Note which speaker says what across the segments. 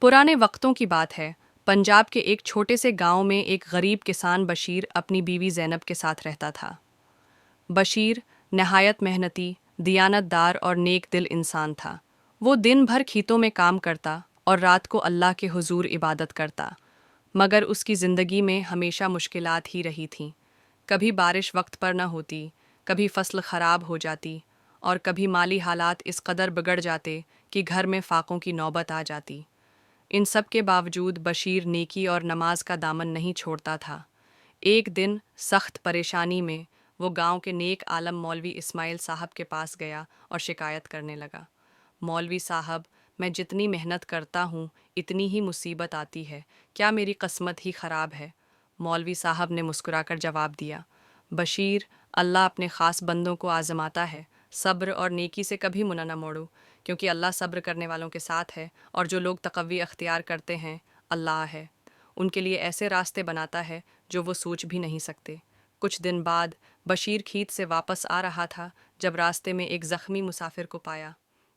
Speaker 1: पुराने वक्तों की बात है। पंजाब के एक छोटे से गांव में एक गरीब किसान बशीर अपनी बीवी ज़ैनब के साथ रहता था। बशीर नहायत मेहनती, दियानतदार और नेक दिल इंसान था। वो दिन भर खेतों में काम करता और रात को अल्लाह के हुजूर इबादत करता। मगर उसकी ज़िंदगी में हमेशा मुश्किलात ही रही थीं। कभी बारिश वक्त पर न होती, कभी फसल ख़राब हो जाती और कभी माली हालात इस कदर बिगड़ जाते कि घर में फाकों की नौबत आ जाती। इन सब के बावजूद बशीर नेकी और नमाज का दामन नहीं छोड़ता था। एक दिन सख्त परेशानी में वो गांव के नेक आलम मौलवी इस्माइल साहब के पास गया और शिकायत करने लगा। मौलवी साहब, मैं जितनी मेहनत करता हूँ इतनी ही मुसीबत आती है, क्या मेरी किस्मत ही ख़राब है? मौलवी साहब ने मुस्कुराकर जवाब दिया, बशीर, अल्लाह अपने ख़ास बंदों को आज़माता है। सब्र और नेकी से कभी मुना न मोड़ो, क्योंकि अल्लाह सब्र करने वालों के साथ है, और जो लोग तकव्वी अख्तियार करते हैं, अल्लाह है उनके लिए ऐसे रास्ते बनाता है जो वो सोच भी नहीं सकते। कुछ दिन बाद बशीर खेत से वापस आ रहा था जब रास्ते में एक ज़ख्मी मुसाफिर को पाया।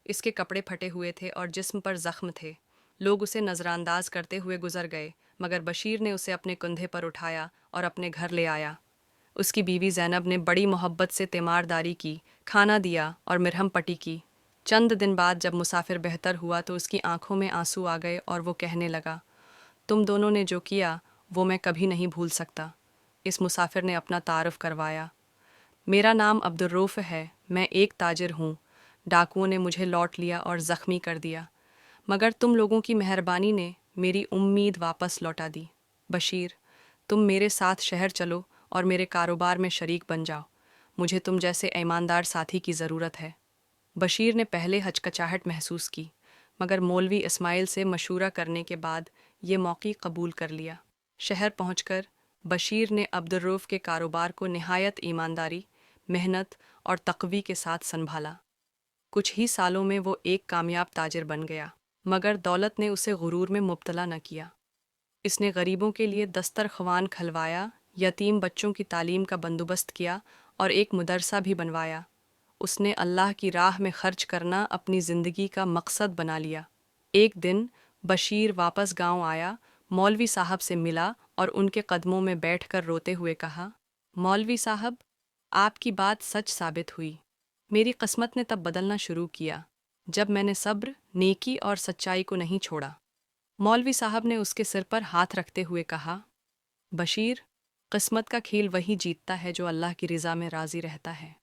Speaker 1: इसके कपड़े फटे हुए थे और जिस्म पर ज़ख्म थे। लोग उसे नज़रानंदाज करते हुए गुजर गए, मगर बशीर ने उसे अपने कंधे पर उठाया और अपने घर ले आया। उसकी बीवी ज़ैनब ने बड़ी मोहब्बत से तीमारदारी की, खाना दिया और मिरहम पट्टी की। चंद दिन बाद जब मुसाफिर बेहतर हुआ तो उसकी आंखों में आंसू आ गए और वो कहने लगा, तुम दोनों ने जो किया वो मैं कभी नहीं भूल सकता। इस मुसाफिर ने अपना तारुफ करवाया, मेरा नाम अब्दुर्रऊफ़ है, मैं एक ताजिर हूँ। डाकुओं ने मुझे लौट लिया और ज़ख्मी कर दिया, मगर तुम लोगों की मेहरबानी ने मेरी उम्मीद वापस लौटा दी। बशीर, तुम मेरे साथ शहर चलो और मेरे कारोबार में शरीक बन जाओ। मुझे तुम जैसे ईमानदार साथी की ज़रूरत है। बशीर ने पहले हचकचाहट महसूस की, मगर मौलवी इस्माइल से मशूरा करने के बाद ये मौक़ी कबूल कर लिया। शहर पहुंचकर बशीर ने अब्दुर्रऊफ़ के कारोबार को निहायत ईमानदारी, मेहनत और तक़वी के साथ संभाला। कुछ ही सालों में वो एक कामयाब ताजिर बन गया, मगर दौलत ने उसे गुरूर में मुब्तला न किया। इसने गरीबों के लिए दस्तरख्वान खलवाया, यतीम बच्चों की तालीम का बंदोबस्त किया और एक मदरसा भी बनवाया। उसने अल्लाह की राह में खर्च करना अपनी ज़िंदगी का मकसद बना लिया। एक दिन बशीर वापस गांव आया, मौलवी साहब से मिला और उनके कदमों में बैठकर रोते हुए कहा, मौलवी साहब, आपकी बात सच साबित हुई। मेरी किस्मत ने तब बदलना शुरू किया जब मैंने सब्र, नेकी और सच्चाई को नहीं छोड़ा। मौलवी साहब ने उसके सिर पर हाथ रखते हुए कहा, बशीर, किस्मत का खेल वही जीतता है जो अल्लाह की रज़ा में राज़ी रहता है।